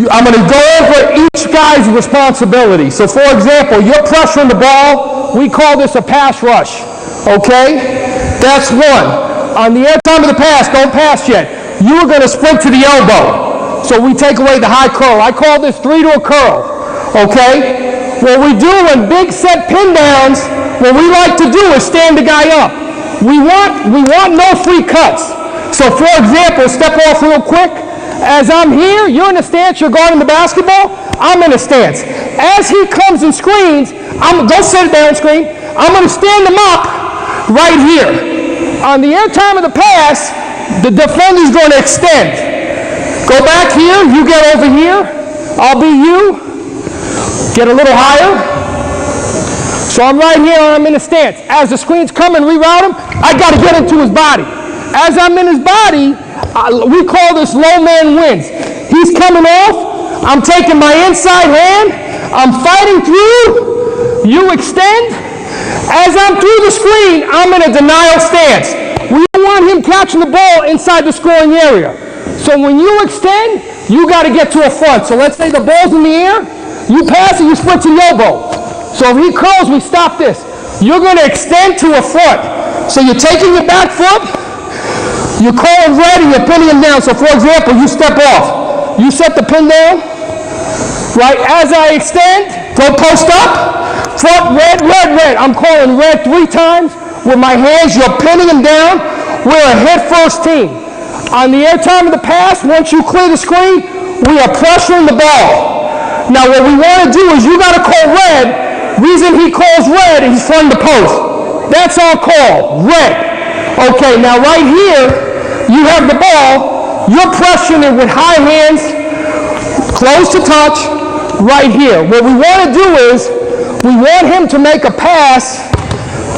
I'm going to go over each guy's responsibility. So, for example, you're pressuring the ball. We call this a pass rush. Okay? That's one. On the air time of the pass, don't pass yet. You are going to sprint to the elbow. So we take away the high curl. I call this 3 to a curl. Okay? What we do in big set pin downs, what we like to do is stand the guy up. We want no free cuts. So, for example, step off real quick. As I'm here, you're in a stance, you're guarding the basketball, I'm in a stance. As he comes and screens, don't sit down screen, I'm going to stand him up right here. On the air time of the pass, the defender's going to extend. Go back here, you get over here, I'll be you. Get a little higher. So I'm right here, I'm in a stance. As the screen's coming, reroute him, I got to get into his body. As I'm in his body, we call this low man wins. He's coming off. I'm taking my inside hand. I'm fighting through. You extend. As I'm through the screen, I'm in a denial stance. We don't want him catching the ball inside the scoring area. So when you extend, you got to get to a front. So let's say the ball's in the air. You pass it, you sprint to the elbow. So if he curls, we stop this. You're going to extend to a front. So you're taking your back foot. You're calling red and you're pinning him down. So, for example, you step off. You set the pin down. Right? As I extend, go post up. Front, red, red, red. I'm calling red 3 times. With my hands, you're pinning him down. We're a hit-first team. On the air time of the pass, once you clear the screen, we are pressuring the ball. Now, what we want to do is you got to call red. Reason he calls red is he's fronting the post. That's our call, red. Okay, now right here, you have the ball, you're pressuring it with high hands, close to touch, right here. What we want to do is, we want him to make a pass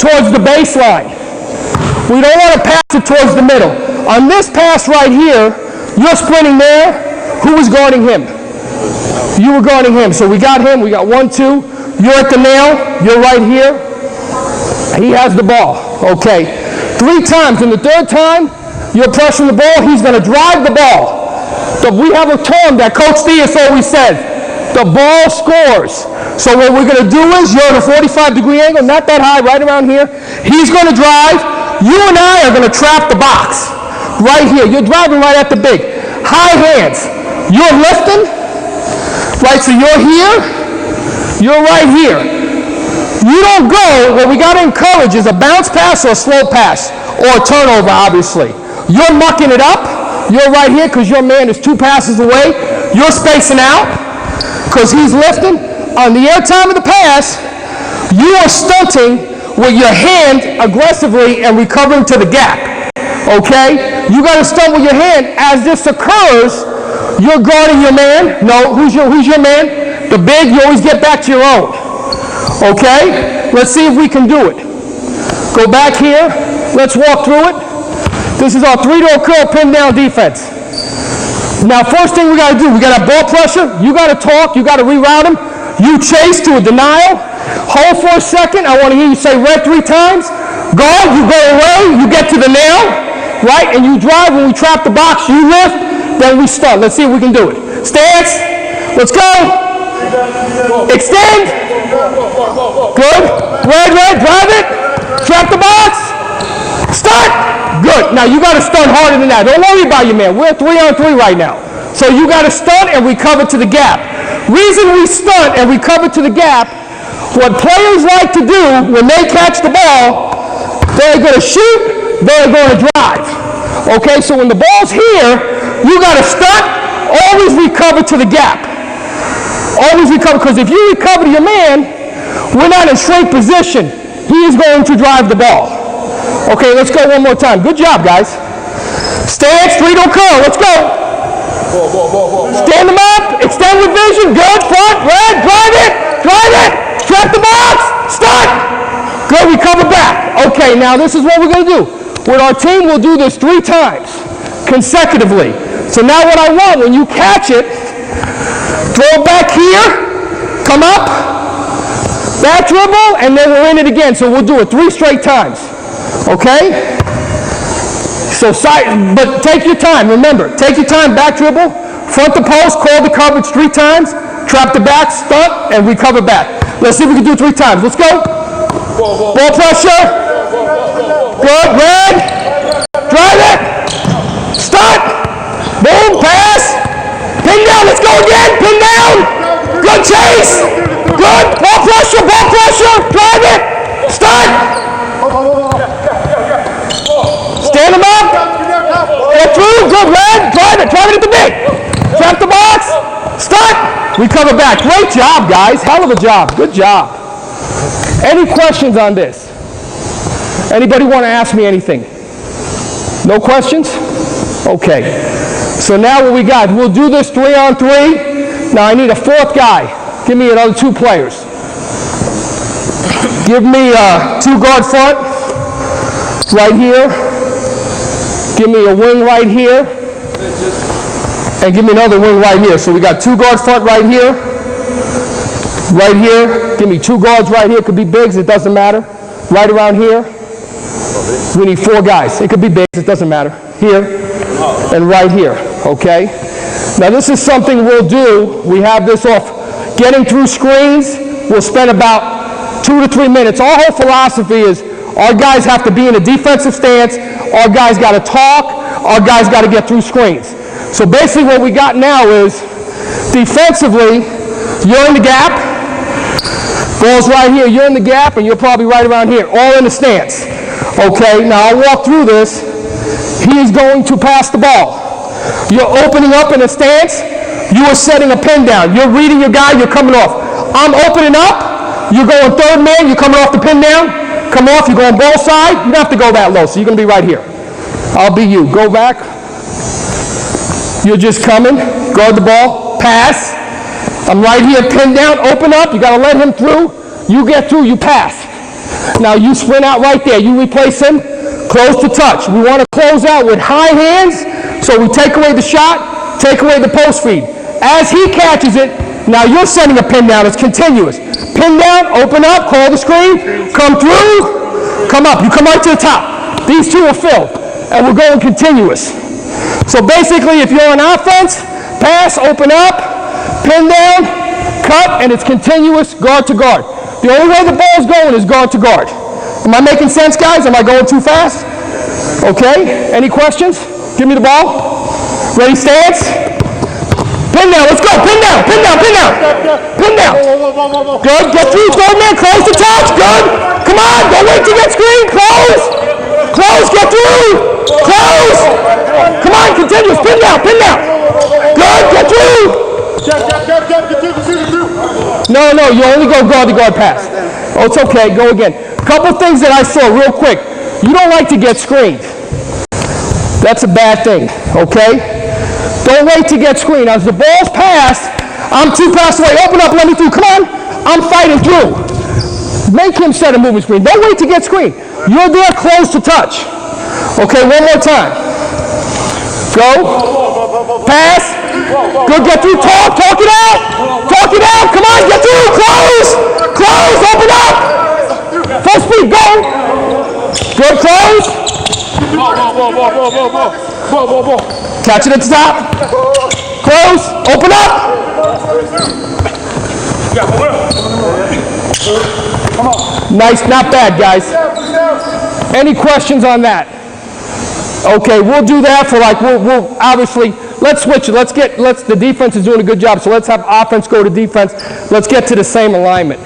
towards the baseline. We don't want to pass it towards the middle. On this pass right here, you're sprinting there. Who was guarding him? You were guarding him. So we got him, we got 1, 2. You're at the nail, you're right here. He has the ball. Okay. 3 times. In the 3rd time, you're pressuring the ball, he's going to drive the ball. So we have a term that Coach Diaz always says, the ball scores. So what we're going to do is, you're at a 45-degree angle, not that high, right around here. He's going to drive. You and I are going to trap the box. Right here. You're driving right at the big. High hands. You're lifting. Right, so you're here. You're right here. You don't go, what we got to encourage is a bounce pass or a slow pass, or a turnover, obviously. You're mucking it up. You're right here because your man is 2 passes away. You're spacing out because he's lifting. On the air time of the pass, you are stunting with your hand aggressively and recovering to the gap. Okay? You got to stunt with your hand. As this occurs, you're guarding your man. No, who's your man? The big, you always get back to your own. Okay? Let's see if we can do it. Go back here. Let's walk through it. This is our 3 to a curl pin down defense. Now, first thing we got to do, we got to have ball pressure. You got to talk. You got to reroute him. You chase to a denial. Hold for a second. I want to hear you say red 3 times. Guard. You go away. You get to the nail. Right? And you drive. When we trap the box, you lift. Then we start. Let's see if we can do it. Stance. Let's go. Extend. Good. Red, red. Drive it. Trap the box. Start. Good. Now you got to stunt harder than that. Don't worry about your man. We're 3-on-3 right now. So you got to stunt and recover to the gap. Reason we stunt and recover to the gap, what players like to do when they catch the ball, they're going to shoot, they're going to drive. Okay, so when the ball's here, you got to stunt, always recover to the gap. Always recover, because if you recover to your man, we're not in straight position. He is going to drive the ball. Okay, let's go one more time. Good job, guys. Stance, 3 to a curl. Let's go. Stand them up. Extend with vision. Good. Front. Red. Drive it. Drive it. Trap the box. Start. Good. Recover back. Okay, now this is what we're going to do. With our team, we'll do this 3 times consecutively. So now what I want, when you catch it, throw it back here. Come up. Back dribble, and then we're in it again. So we'll do it 3 straight times. Okay? So, but take your time. Remember, take your time, back dribble, front the post, call the coverage 3 times, trap the back, stunt, and recover back. Let's see if we can do it 3 times. Let's go. Ball pressure. Good, red. Drive it. Stunt. Boom, pass. Pin down, let's go again. Pin down. Good chase. Good. Ball pressure. Drive it. Stunt. Stand him up. Get through. Good, red. Drive it at the big. Trap the box. Stunt. Recover back. Great job, guys. Hell of a job. Good job. Any questions on this? Anybody want to ask me anything? No questions? Okay. So now what we got, we'll do this 3-on-3. Now I need a 4th guy. Give me another 2 players. Give me 2 guard front right here. Give me a wing right here. And give me another wing right here. So we got 2 guard front right here. Right here. Give me 2 guards right here. It could be bigs, it doesn't matter. Right around here. We need 4 guys. It could be bigs, it doesn't matter. Here and right here. Okay? Now this is something we'll do. We have this off getting through screens. We'll spend about 2 to 3 minutes. Our whole philosophy is our guys have to be in a defensive stance. Our guys got to talk. Our guys got to get through screens. So basically what we got now is defensively, you're in the gap. Ball's right here. You're in the gap, and you're probably right around here, all in the stance. Okay, now I'll walk through this. He's going to pass the ball. You're opening up in a stance. You are setting a pin down. You're reading your guy. You're coming off. I'm opening up. You're going 3rd man. You're coming off the pin down. Come off. You're going ball side. You don't have to go that low, so you're going to be right here. I'll be you. Go back. You're just coming. Guard the ball. Pass. I'm right here. Pin down. Open up. You got to let him through. You get through. You pass. Now you sprint out right there. You replace him. Close to touch. We want to close out with high hands, so we take away the shot, take away the post feed. As he catches it, now you're sending a pin down. It's continuous. Pin down, open up, call the screen, come through, come up. You come right to the top. These 2 are filled, and we're going continuous. So basically, if you're on offense, pass, open up, pin down, cut, and it's continuous guard to guard. The only way the ball's going is guard to guard. Am I making sense, guys? Am I going too fast? Okay. Any questions? Give me the ball. Ready, stance. Pin down. Let's go. Pin down. Pin down. Pin down. Pin down. Good. Get through. 3rd man. Close the touch. Good. Come on. Don't wait to get screen. Close. Close. Get through. Close. Come on. Continuous. Pin down. Pin down. Good. Get through. No. You only go guard to guard pass. Oh, it's okay. Go again. Couple things that I saw real quick. You don't like to get screened. That's a bad thing, okay? Don't wait to get screened. As the ball's passed, I'm 2 passes away. Open up, let me through. Come on. I'm fighting through. Make him set a moving screen. Don't wait to get screened. You're there close to touch. Okay, one more time. Go. Pass. Good, get through. Talk it out. Talk it out. Come on, get through. Close. Close. Open up. Full speed, go! Good, close! Catch it at the top. Close, open up! Nice, not bad, guys. Any questions on that? Okay, we'll do that for we'll obviously, let's switch it. The defense is doing a good job, so let's have offense go to defense. Let's get to the same alignment.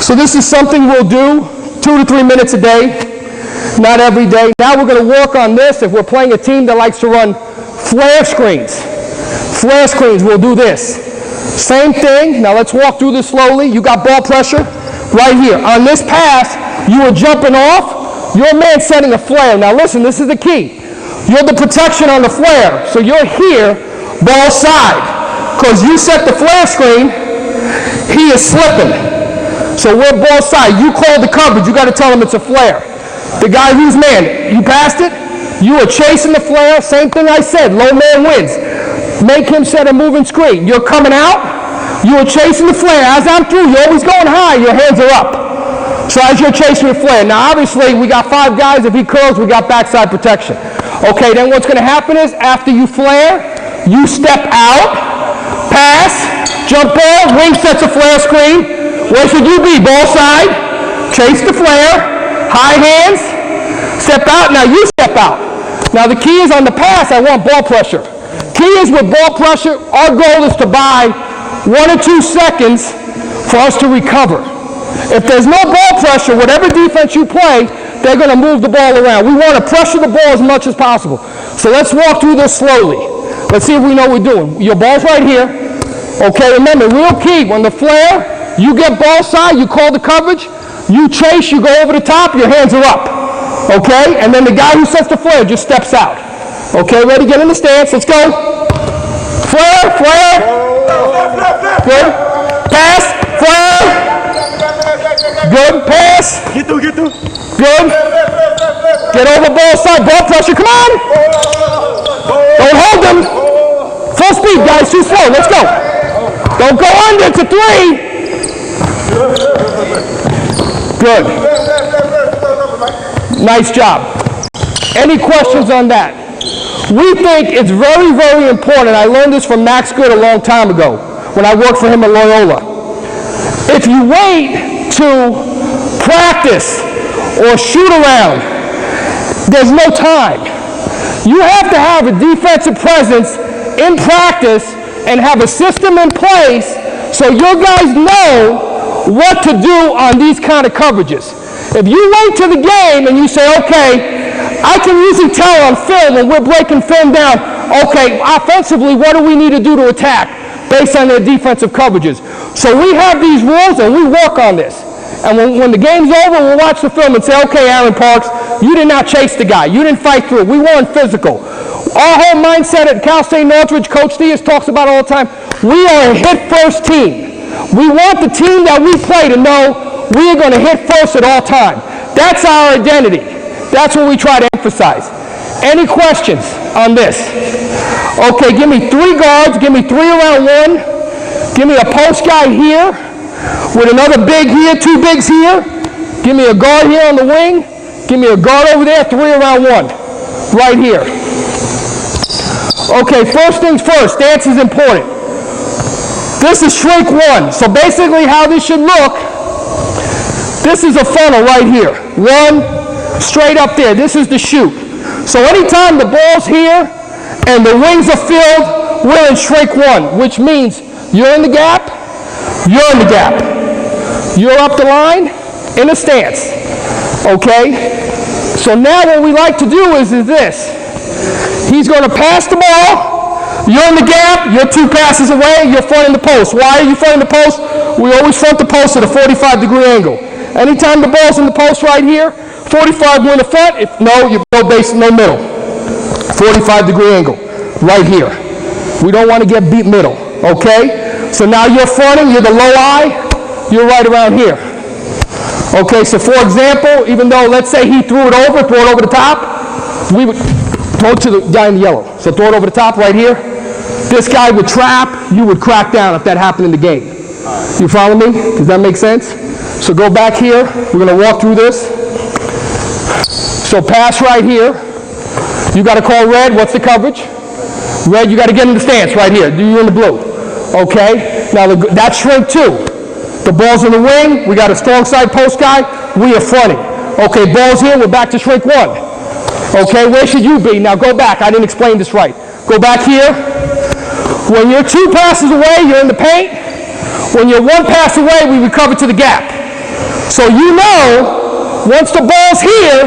So this is something we'll do 2 to 3 minutes a day, not every day. Now we're going to work on this. If we're playing a team that likes to run flare screens, we'll do this. Same thing. Now let's walk through this slowly. You got ball pressure right here. On this pass, you are jumping off. Your man setting a flare. Now listen, this is the key. You're the protection on the flare. So you're here, ball side. Because you set the flare screen, he is slipping. So we're ball side. You call the coverage. You got to tell him it's a flare. The guy who's man, you passed it. You are chasing the flare. Same thing I said. Low man wins. Make him set a moving screen. You're coming out. You are chasing the flare. As I'm through, you're always going high. Your hands are up. So as you're chasing the flare. Now obviously we got 5 guys. If he curls, we got backside protection. Okay, then what's going to happen is after you flare, You step out, pass, jump ball, wing sets a flare screen. Where should you be? Ball side, chase the flare, high hands, step out, now you step out. Now the key is on the pass, I want ball pressure. Key is with ball pressure, our goal is to buy 1 or 2 seconds for us to recover. If there's no ball pressure, whatever defense you play, they're going to move the ball around. We want to pressure the ball as much as possible. So let's walk through this slowly. Let's see if we know what we're doing. Your ball's right here. Okay, remember, real key, when the flare, you get ball side, you call the coverage, you chase, you go over the top, your hands are up. Okay, and then the guy who sets the flare just steps out. Okay, ready, get in the stance, let's go. Flare, flare. Good. Pass, flare. Good, pass. Get through. Good. Get over ball side, ball pressure, come on. Don't hold them. Full speed, guys, too slow, let's go. Don't go under to 3. Good. Nice job. Any questions on that? We think it's very, very important. I learned this from Max Good a long time ago when I worked for him at Loyola. If you wait to practice or shoot around, there's no time. You have to have a defensive presence in practice and have a system in place so your guys know what to do on these kind of coverages. If you wait to the game and you say, okay, I can usually tell on film when we're breaking film down, okay, offensively, what do we need to do to attack based on their defensive coverages? So we have these rules and we work on this. And when the game's over, we'll watch the film and say, okay, Aaron Parks, you did not chase the guy. You didn't fight through it. We weren't physical. Our whole mindset at Cal State Northridge, Coach Diaz talks about all the time, we are a hit-first team. We want the team that we play to know we are going to hit first at all time. That's our identity. That's what we try to emphasize. Any questions on this? Okay, give me 3 guards. Give me 3 around 1. Give me a post guy here with another big here, 2 bigs here. Give me a guard here on the wing. Give me a guard over there, 3 around 1. Right here. Okay, first things first, stance is important. This is shrink 1. So basically how this should look, this is a funnel right here. 1, straight up there. This is the shoot. So anytime the ball's here and the wings are filled, we're in shrink 1, which means you're in the gap, you're in the gap. You're up the line in a stance. Okay? So now what we like to do is this. He's going to pass the ball. You're in the gap. You're 2 passes away. You're fronting the post. Why are you fronting the post? We always front the post at a 45-degree angle. Anytime the ball's in the post right here, 45 we're in the front. If no, you go base no middle. 45-degree angle right here. We don't want to get beat middle. Okay? So now you're fronting. You're the low eye. You're right around here. Okay, so for example, even though let's say he throw it over the top, we would throw it to the guy in the yellow. So throw it over the top right here. This guy would trap, you would crack down if that happened in the game. You follow me? Does that make sense? So go back here. We're going to walk through this. So pass right here. You got to call red. What's the coverage? Red, you got to get in the stance right here. You're in the blue. Okay? Now that's shrink 2. The ball's in the wing. We got a strong side post guy. We are fronting. Okay, ball's here. We're back to shrink 1. Okay, where should you be? Now go back. I didn't explain this right. Go back here. When you're 2 passes away, you're in the paint. When you're 1 pass away, we recover to the gap. So you know, once the ball's here,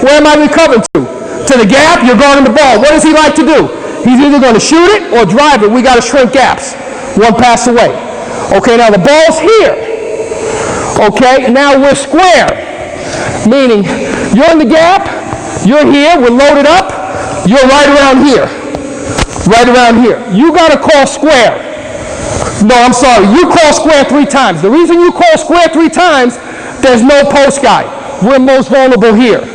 where am I recovering to? To the gap, you're guarding the ball. What does he like to do? He's either going to shoot it or drive it. We got to shrink gaps. 1 pass away. Okay, now the ball's here. Okay, now we're square. Meaning, you're in the gap, you're here, we're loaded up, you're right around here. Right around here. You got to call square. No, I'm sorry, you call square 3 times. The reason you call square 3 times, there's no post guy. We're most vulnerable here.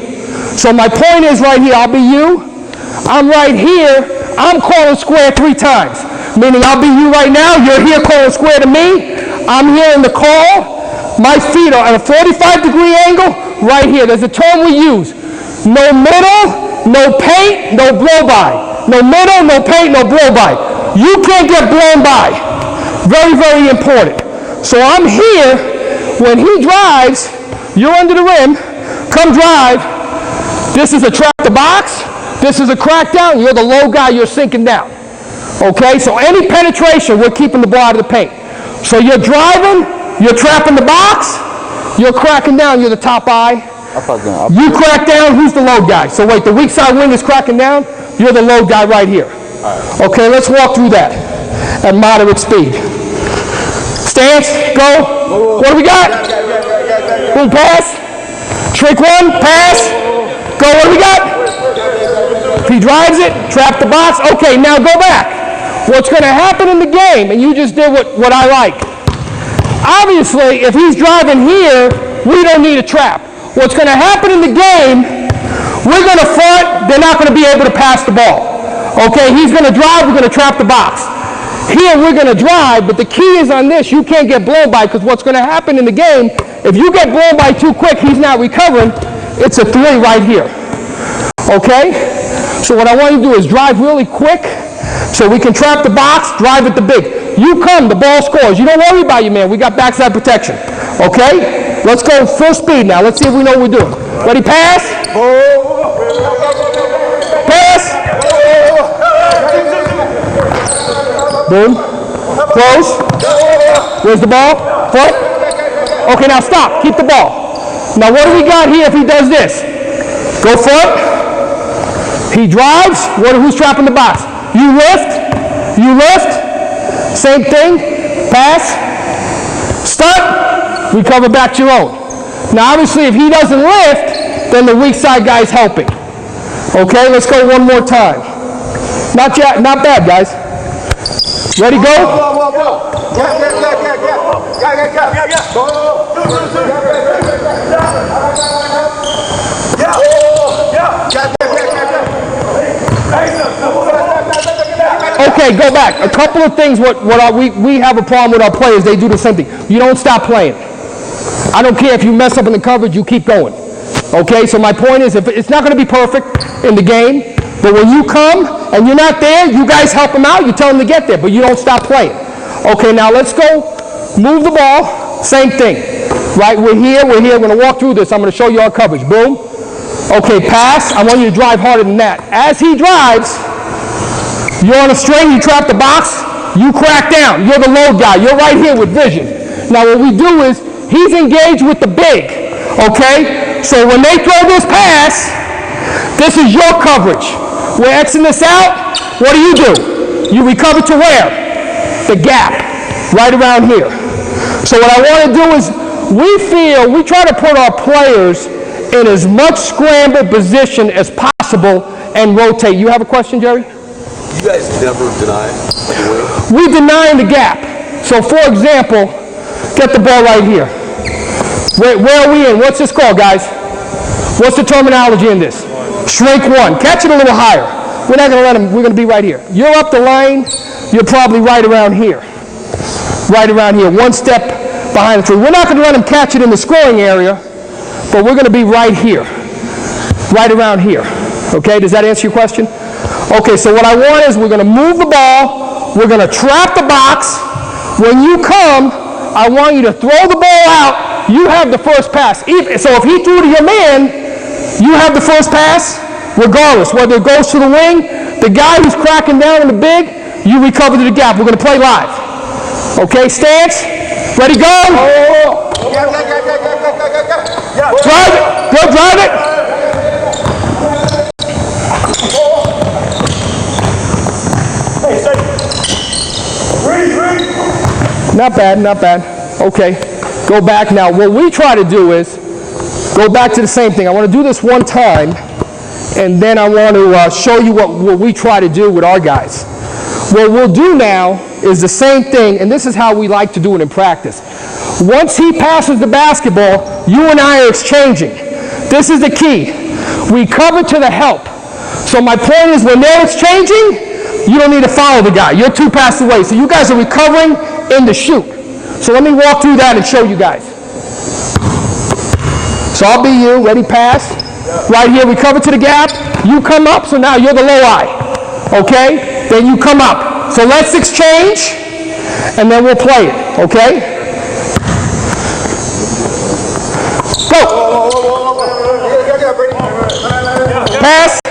So my point is right here, I'll be you. I'm right here, I'm calling square 3 times. Meaning I'll be you right now, you're here calling square to me, I'm here in the call, my feet are at a 45-degree angle, right here. There's a term we use. No middle, no paint, no blow-by. no middle, no paint, no blow by. You can't get blown by. Very, very important. So I'm here. When he drives, you're under the rim. Come drive. This is a trap the box. This is a crack down. You're the low guy. You're sinking down. Okay? So any penetration, we're keeping the ball out of the paint. So you're driving. You're trapping the box. You're cracking down. You're the top eye. You crack down. Who's the low guy? So wait, the weak side wing is cracking down. You're the low guy right here. Okay, let's walk through that at moderate speed. Stance, go. What do we got? Boom, pass. Shrink one, pass. Go, what do we got? If he drives it, trap the box. Okay, now go back. What's going to happen in the game, and you just did what I like. Obviously, if he's driving here, we don't need a trap. What's going to happen in the game, we're going to front, they're not going to be able to pass the ball. Okay, he's going to drive, we're going to trap the box. Here, we're going to drive, but the key is on this, you can't get blown by, because what's going to happen in the game, if you get blown by too quick, he's not recovering, it's a 3 right here. Okay? So what I want you to do is drive really quick, so we can trap the box, drive at the big. You come, the ball scores. You don't worry about you, man. We got backside protection. Okay? Let's go full speed now. Let's see if we know what we're doing. Ready, pass? Pass. Boom. Close. Where's the ball? Front. Okay, now stop. Keep the ball. Now what do we got here if he does this? Go front. He drives. Who's trapping the box? You lift. You lift. Same thing. Pass. Start. Recover back to your own. Now obviously if he doesn't lift, then the weak side guy's helping. Okay, let's go one more time. Not bad, guys. Ready, go? Okay, go back. A couple of things we have a problem with our players. They do the same thing. You don't stop playing. I don't care if you mess up in the coverage, you keep going. Okay, so my point is, if it's not going to be perfect in the game, but when you come and you're not there, you guys help them out, you tell them to get there, but you don't stop playing. Okay, now let's go move the ball. Same thing. Right, we're here, we're going to walk through this. I'm going to show you our coverage. Boom. Okay, pass. I want you to drive harder than that. As he drives, you're on a string, you trap the box, you crack down. You're the low guy. You're right here with vision. Now what we do is, he's engaged with the big. Okay? So when they throw this pass, this is your coverage. We're Xing this out. What do? You recover to where? The gap. Right around here. So what I want to do is, we try to put our players in as much scramble position as possible and rotate. You have a question, Jerry? You guys never deny the wing? We deny the gap. So for example, get the ball right here. Where are we in? What's this called, guys? What's the terminology in this? Shrink one. Catch it a little higher. We're not going to let him. We're going to be right here. You're up the lane. You're probably right around here. Right around here. One step behind the tree. We're not going to let him catch it in the scoring area, but we're going to be right here. Right around here. Okay? Does that answer your question? Okay, so what I want is we're going to move the ball. We're going to trap the box. When you come, I want you to throw the ball out. You have the first pass. So if he threw to your man, you have the first pass, regardless. Whether it goes to the wing, the guy who's cracking down in the big, you recover to the gap. We're going to play live. Okay, stance. Ready, go. Drive it. Go, drive it. Not bad, not bad. Okay, go back now. What we try to do is go back to the same thing. I want to do this one time, and then I want to show you what we try to do with our guys. What we'll do now is the same thing, and this is how we like to do it in practice. Once he passes the basketball, you and I are exchanging. This is the key. We cover to the help. So my point is, when they're exchanging, you don't need to follow the guy. You're 2 passes away. So you guys are recovering in the shoot. So let me walk through that and show you guys. So I'll be you. Ready, pass. Right here, recover to the gap. You come up, so now you're the low eye. okay? Then you come up. So let's exchange, and then we'll play it, okay? Go! Pass.